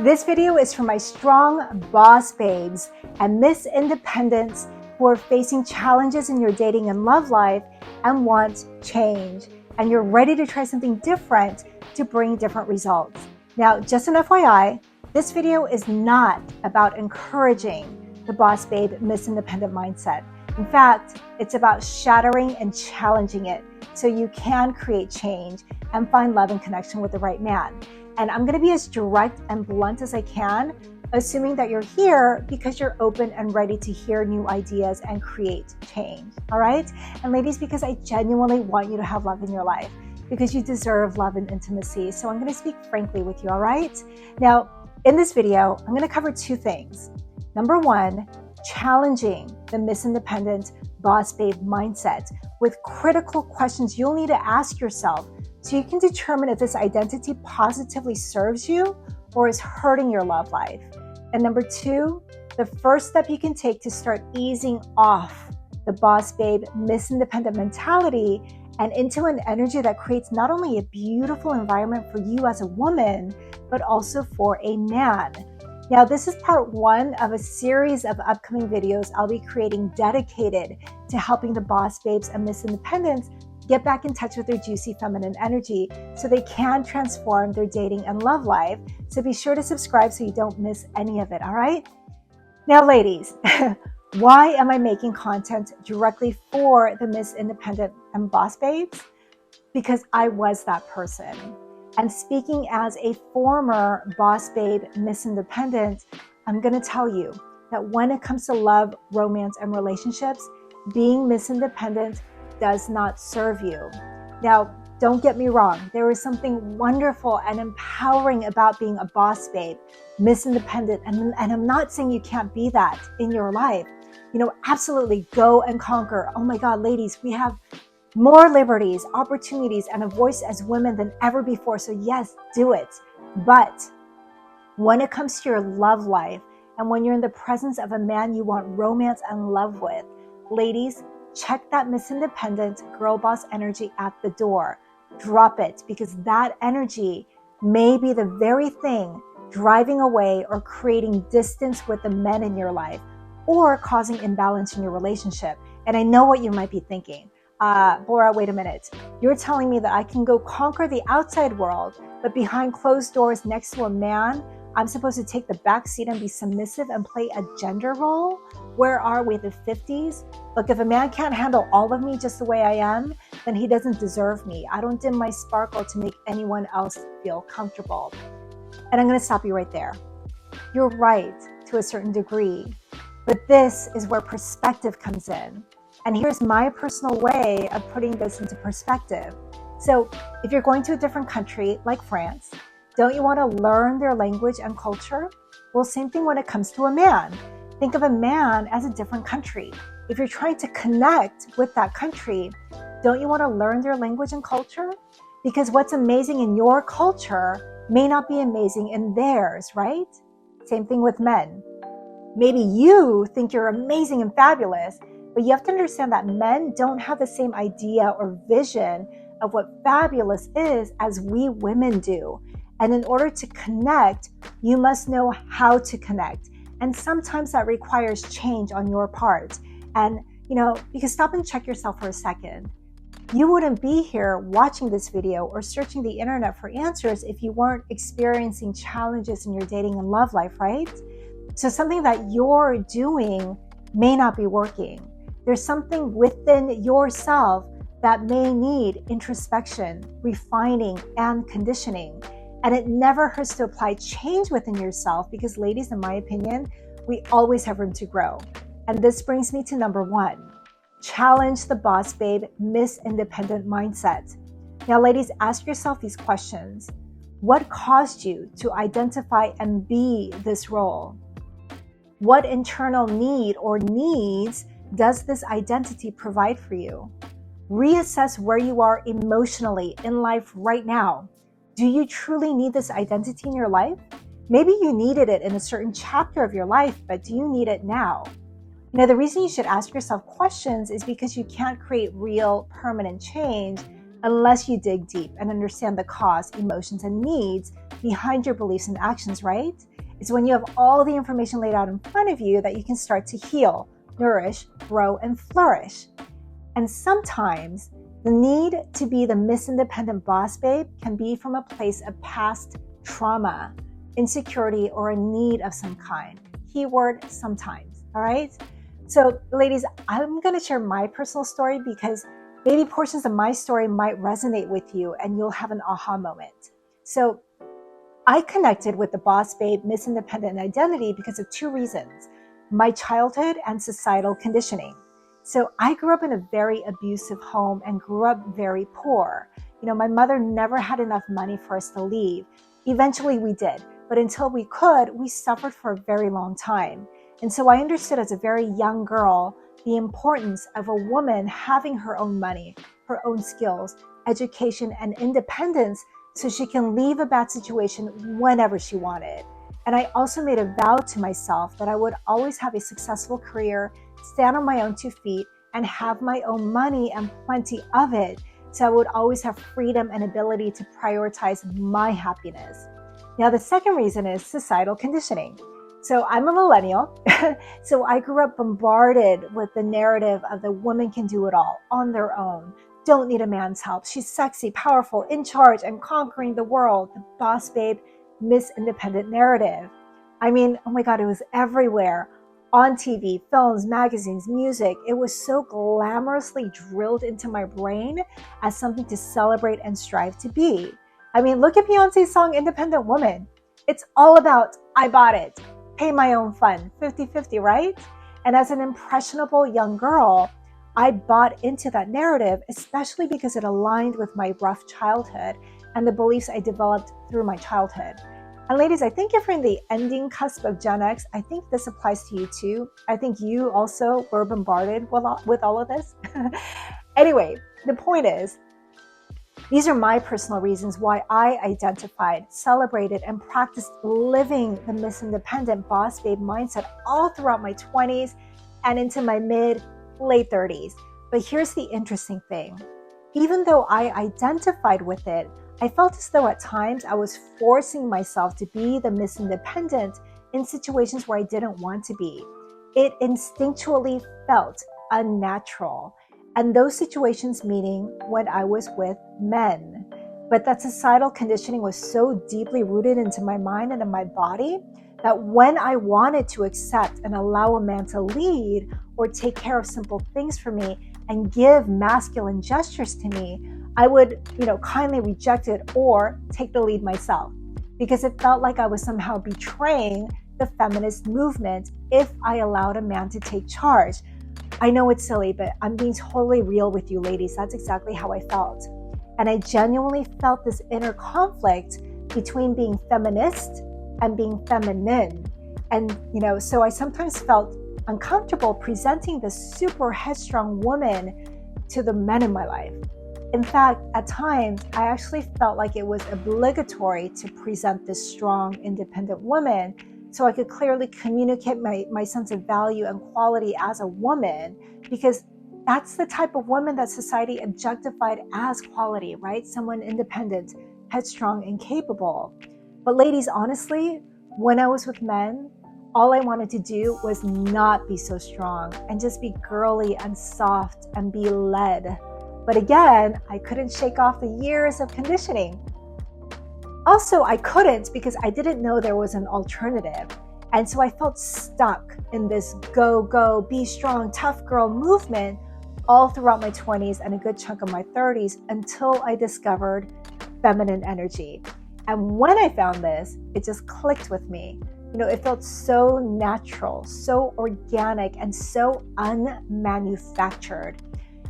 This video is for my strong boss babes and Miss Independents who are facing challenges in your dating and love life and want change. And you're ready to try something different to bring different results. Now, just an FYI, this video is not about encouraging the boss babe, Miss Independent mindset. In fact, it's about shattering and challenging it so you can create change and find love and connection with the right man. And I'm going to be as direct and blunt as I can, assuming that you're here because you're open and ready to hear new ideas and create change. All right? And ladies, because I genuinely want you to have love in your life, because you deserve love and intimacy. So I'm going to speak frankly with you. All right? Now, in this video, I'm going to cover two things. Number one, challenging the Miss Independent boss babe mindset with critical questions you'll need to ask yourself so you can determine if this identity positively serves you or is hurting your love life. And number two, the first step you can take to start easing off the boss babe, Miss Independent mentality and into an energy that creates not only a beautiful environment for you as a woman, but also for a man. Now, this is part one of a series of upcoming videos I'll be creating dedicated to helping the boss babes and Miss Independents get back in touch with their juicy feminine energy so they can transform their dating and love life. So be sure to subscribe so you don't miss any of it, all right? Now, ladies, why am I making content directly for the Miss Independent and boss babes? Because I was that person. And speaking as a former boss babe, Miss Independent, I'm going to tell you that when it comes to love, romance, and relationships, being Miss Independent does not serve you. Now, don't get me wrong. There is something wonderful and empowering about being a boss babe, Miss Independent. And I'm not saying you can't be that in your life. You know, absolutely go and conquer. Oh my God, ladies, we have more liberties, opportunities, and a voice as women than ever before. So yes, do it. But when it comes to your love life and when you're in the presence of a man you want romance and love with, ladies, check that Miss Independent girl boss energy at the door. Drop it, because that energy may be the very thing driving away or creating distance with the men in your life or causing imbalance in your relationship. And I know what you might be thinking. Bora, wait a minute. You're telling me that I can go conquer the outside world, but behind closed doors next to a man, I'm supposed to take the back seat and be submissive and play a gender role? Where are we, the 50s? Look, if a man can't handle all of me just the way I am, then he doesn't deserve me. I don't dim my sparkle to make anyone else feel comfortable. And I'm going to stop you right there. You're right to a certain degree, but this is where perspective comes in. And here's my personal way of putting this into perspective. So if you're going to a different country like France, don't you want to learn their language and culture? Well, same thing when it comes to a man. Think of a man as a different country. If you're trying to connect with that country, don't you want to learn their language and culture? Because what's amazing in your culture may not be amazing in theirs, right? Same thing with men. Maybe you think you're amazing and fabulous, but you have to understand that men don't have the same idea or vision of what fabulous is as we women do. And in order to connect, you must know how to connect. And sometimes that requires change on your part. And, you can stop and check yourself for a second. You wouldn't be here watching this video or searching the internet for answers if you weren't experiencing challenges in your dating and love life, right? So something that you're doing may not be working. There's something within yourself that may need introspection, refining, and conditioning. And it never hurts to apply change within yourself because, ladies, in my opinion, we always have room to grow. And this brings me to number one, challenge the boss babe, Miss Independent mindset. Now, ladies, ask yourself these questions. What caused you to identify and be this role? What internal need or needs does this identity provide for you? Reassess where you are emotionally in life right now. Do you truly need this identity in your life? Maybe you needed it in a certain chapter of your life, but do you need it now? The reason you should ask yourself questions is because you can't create real, permanent change unless you dig deep and understand the cause, emotions, and needs behind your beliefs and actions, right? It's when you have all the information laid out in front of you that you can start to heal, nourish, grow, and flourish. And sometimes the need to be the Miss Independent boss babe can be from a place of past trauma, insecurity, or a need of some kind. Keyword sometimes, all right? So ladies, I'm gonna share my personal story because maybe portions of my story might resonate with you and you'll have an aha moment. So I connected with the boss babe, Miss Independent identity because of two reasons: my childhood and societal conditioning. So I grew up in a very abusive home and grew up very poor. My mother never had enough money for us to leave. Eventually we did, but until we could, we suffered for a very long time. And so I understood as a very young girl the importance of a woman having her own money, her own skills, education, and independence so she can leave a bad situation whenever she wanted. And I also made a vow to myself that I would always have a successful career, stand on my own 2 feet, and have my own money and plenty of it. So I would always have freedom and ability to prioritize my happiness. Now, the second reason is societal conditioning. So I'm a millennial. So I grew up bombarded with the narrative of the woman can do it all on their own, don't need a man's help. She's sexy, powerful, in charge, and conquering the world. The boss babe, Miss Independent narrative. I mean, oh my God, it was everywhere. On TV, films, magazines, music. It was so glamorously drilled into my brain as something to celebrate and strive to be. I mean, look at Beyonce's song, Independent Woman. It's all about, I bought it, pay my own fund, 50-50, right? And as an impressionable young girl, I bought into that narrative, especially because it aligned with my rough childhood and the beliefs I developed through my childhood. And ladies, I think if you're in the ending cusp of Gen X, I think this applies to you too. I think you also were bombarded with all of this. Anyway, the point is, these are my personal reasons why I identified, celebrated, and practiced living the Miss Independent boss babe mindset all throughout my 20s and into my late 30s. But here's the interesting thing. Even though I identified with it, I felt as though at times I was forcing myself to be the Miss Independent in situations where I didn't want to be. It instinctually felt unnatural. And those situations meaning when I was with men. But that societal conditioning was so deeply rooted into my mind and in my body that when I wanted to accept and allow a man to lead or take care of simple things for me and give masculine gestures to me, I would, kindly reject it or take the lead myself because it felt like I was somehow betraying the feminist movement if I allowed a man to take charge. I know it's silly, but I'm being totally real with you ladies. That's exactly how I felt. And I genuinely felt this inner conflict between being feminist and being feminine. And, so I sometimes felt uncomfortable presenting this super headstrong woman to the men in my life. In fact, at times, I actually felt like it was obligatory to present this strong, independent woman so I could clearly communicate my sense of value and quality as a woman, because that's the type of woman that society objectified as quality, right? Someone independent, headstrong, and capable. But ladies, honestly, when I was with men, all I wanted to do was not be so strong and just be girly and soft and be led. But again, I couldn't shake off the years of conditioning. Also, I couldn't because I didn't know there was an alternative. And so I felt stuck in this go, go, be strong, tough girl movement all throughout my 20s and a good chunk of my 30s until I discovered feminine energy. And when I found this, it just clicked with me. It felt so natural, so organic, and so unmanufactured.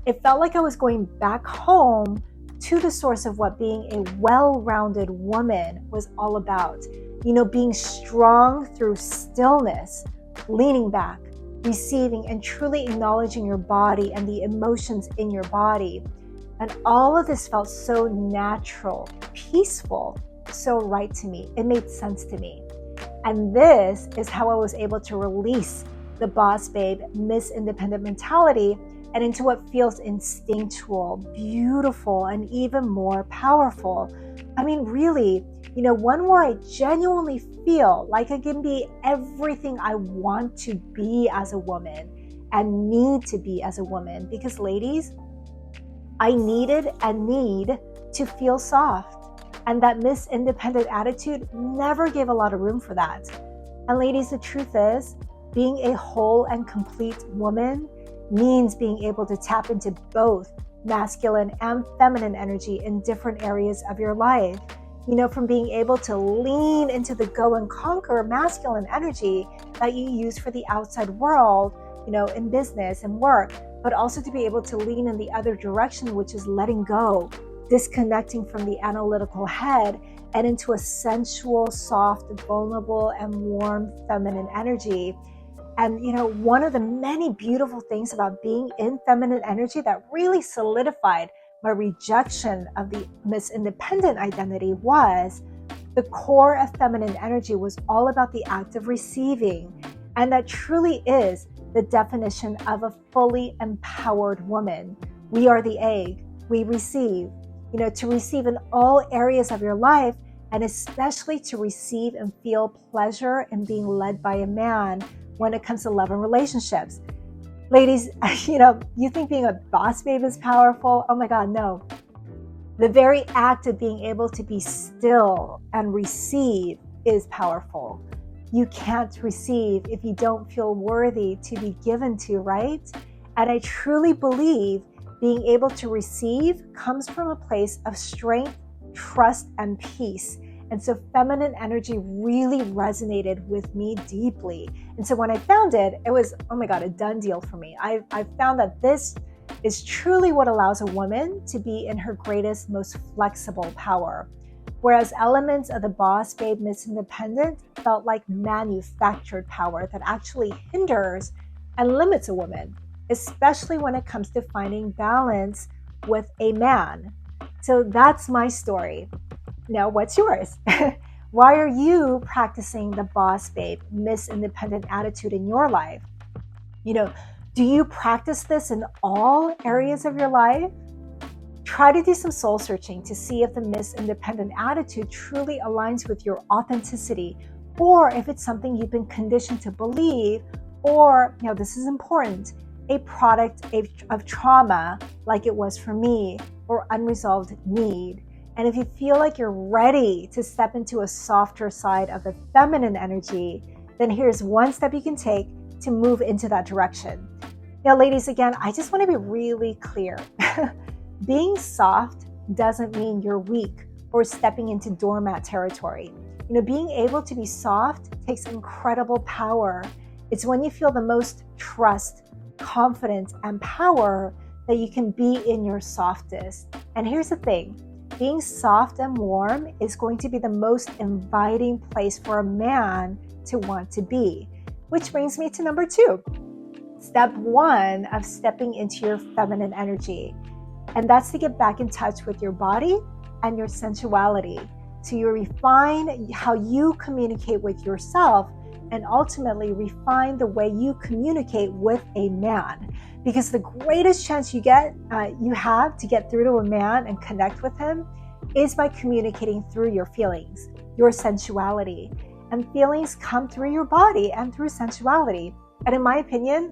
It felt like I was going back home to the source of what being a well-rounded woman was all about. Being strong through stillness, leaning back, receiving, and truly acknowledging your body and the emotions in your body. And all of this felt so natural, peaceful, so right to me. It made sense to me. And this is how I was able to release the boss babe, Miss Independent mentality and into what feels instinctual, beautiful, and even more powerful. I mean, really, one where I genuinely feel like I can be everything I want to be as a woman and need to be as a woman. Because ladies, I needed and need to feel soft. And that Miss Independent attitude never gave a lot of room for that. And ladies, the truth is, being a whole and complete woman means being able to tap into both masculine and feminine energy in different areas of your life. From being able to lean into the go and conquer masculine energy that you use for the outside world, in business and work, but also to be able to lean in the other direction, which is letting go, disconnecting from the analytical head and into a sensual, soft, vulnerable, and warm feminine energy. And, one of the many beautiful things about being in feminine energy that really solidified my rejection of the Miss Independent identity was the core of feminine energy was all about the act of receiving. And that truly is the definition of a fully empowered woman. We are the egg. We receive, to receive in all areas of your life, and especially to receive and feel pleasure in being led by a man when it comes to love and relationships. Ladies, you think being a boss babe is powerful? Oh my God, no. The very act of being able to be still and receive is powerful. You can't receive if you don't feel worthy to be given to, right? And I truly believe being able to receive comes from a place of strength, trust, and peace. And so feminine energy really resonated with me deeply. And so when I found it, it was, oh my God, a done deal for me. I found that this is truly what allows a woman to be in her greatest, most flexible power. Whereas elements of the boss babe Miss Independent felt like manufactured power that actually hinders and limits a woman, especially when it comes to finding balance with a man. So that's my story. Now, what's yours? Why are you practicing the boss babe, Miss Independent attitude in your life? Do you practice this in all areas of your life? Try to do some soul searching to see if the Miss Independent attitude truly aligns with your authenticity, or if it's something you've been conditioned to believe, or, this is important, a product of trauma like it was for me, or unresolved need. And if you feel like you're ready to step into a softer side of the feminine energy, then here's one step you can take to move into that direction. Now, ladies, again, I just want to be really clear. Being soft doesn't mean you're weak or stepping into doormat territory. Being able to be soft takes incredible power. It's when you feel the most trust, confidence, and power that you can be in your softest. And here's the thing. Being soft and warm is going to be the most inviting place for a man to want to be. Which brings me to number 2. Step 1 of stepping into your feminine energy. And that's to get back in touch with your body and your sensuality. So you refine how you communicate with yourself and ultimately refine the way you communicate with a man. Because the greatest chance you have to get through to a man and connect with him is by communicating through your feelings, your sensuality. And feelings come through your body and through sensuality. And in my opinion,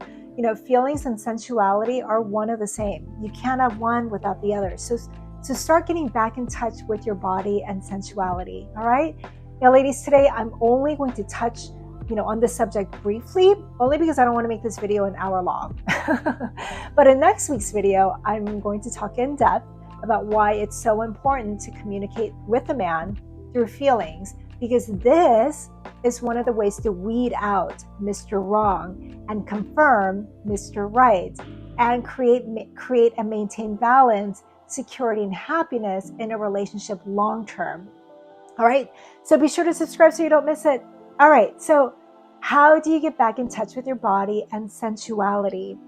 feelings and sensuality are one of the same. You can't have one without the other. So start getting back in touch with your body and sensuality, all right? Now, ladies, today I'm only going to touch on this subject briefly, only because I don't want to make this video an hour long. But in next week's video, I'm going to talk in depth about why it's so important to communicate with a man through feelings, because this is one of the ways to weed out Mr. Wrong and confirm Mr. Right, and create and maintain balance, security, and happiness in a relationship long term. All right, so be sure to subscribe so you don't miss it. All right, so how do you get back in touch with your body and sensuality?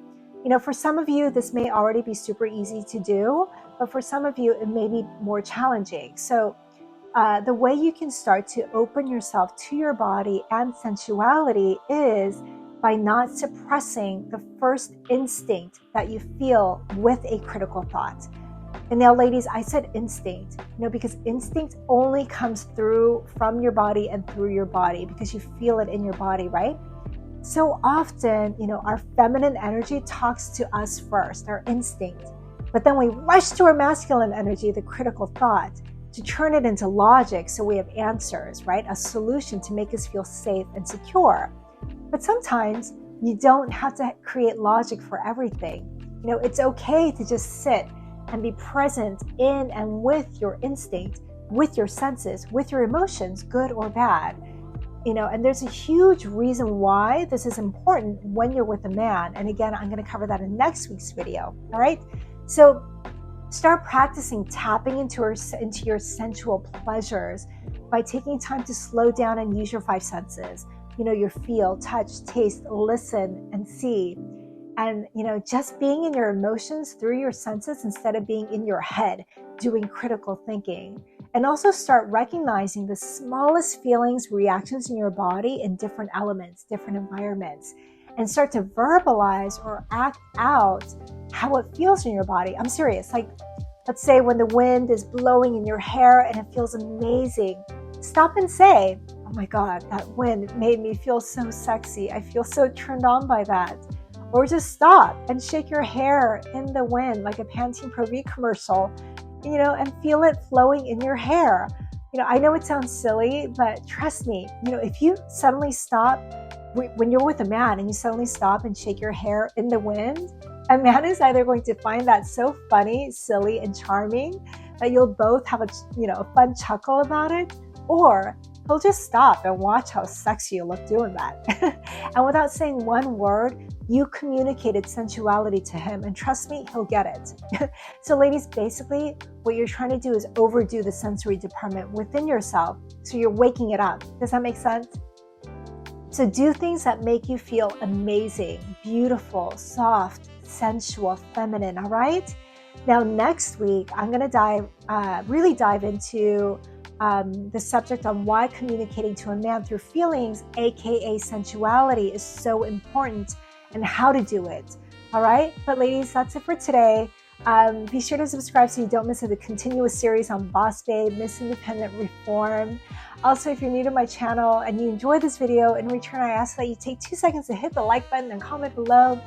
For some of you, this may already be super easy to do, but for some of you, it may be more challenging. So the way you can start to open yourself to your body and sensuality is by not suppressing the first instinct that you feel with a critical thought. And now, ladies, I said instinct, because instinct only comes through from your body and through your body because you feel it in your body, right? So often, our feminine energy talks to us first, our instinct. But then we rush to our masculine energy, the critical thought, to turn it into logic so we have answers, right? A solution to make us feel safe and secure. But sometimes you don't have to create logic for everything. It's okay to just sit and be present in and with your instinct, with your senses, with your emotions, good or bad. And there's a huge reason why this is important when you're with a man. And again, I'm going to cover that in next week's video. All right. So start practicing tapping into your sensual pleasures by taking time to slow down and use your 5 senses. Your feel, touch, taste, listen, and see. And, just being in your emotions through your senses instead of being in your head, doing critical thinking. And also start recognizing the smallest feelings, reactions in your body in different elements, different environments, and start to verbalize or act out how it feels in your body. I'm serious. Like, let's say when the wind is blowing in your hair and it feels amazing, stop and say, oh my God, that wind made me feel so sexy. I feel so turned on by that. Or just stop and shake your hair in the wind like a Pantene Pro V commercial, and feel it flowing in your hair. I know it sounds silly, but trust me, if you suddenly stop, when you're with a man and you suddenly stop and shake your hair in the wind, a man is either going to find that so funny, silly, and charming that you'll both have a fun chuckle about it, or he'll just stop and watch how sexy you look doing that. And without saying one word, you communicated sensuality to him, and trust me, he'll get it. So ladies, basically what you're trying to do is overdo the sensory department within yourself, so you're waking it up. Does that make sense? So do things that make you feel amazing, beautiful, soft, sensual, feminine, all right? Now next week, I'm going to really dive into the subject on why communicating to a man through feelings, aka sensuality, is so important and how to do it. All right, but ladies, that's it for today. Be sure to subscribe so you don't miss the continuous series on Boss Babe, Miss Independent Reform. Also, if you're new to my channel and you enjoy this video, in return I ask that you take 2 seconds to hit the like button and comment below.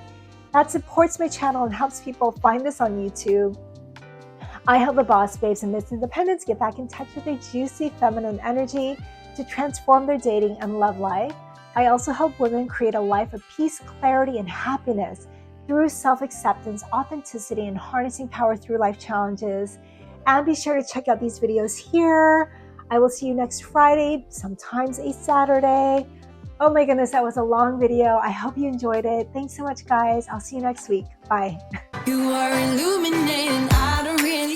That supports my channel and helps people find this on YouTube. I help the Boss Babes and Miss Independents get back in touch with their juicy feminine energy to transform their dating and love life. I also help women create a life of peace, clarity, and happiness through self-acceptance, authenticity, and harnessing power through life challenges. And be sure to check out these videos here. I will see you next Friday, sometimes a Saturday. Oh my goodness, that was a long video. I hope you enjoyed it. Thanks so much, guys. I'll see you next week. Bye. You are illuminating, I don't really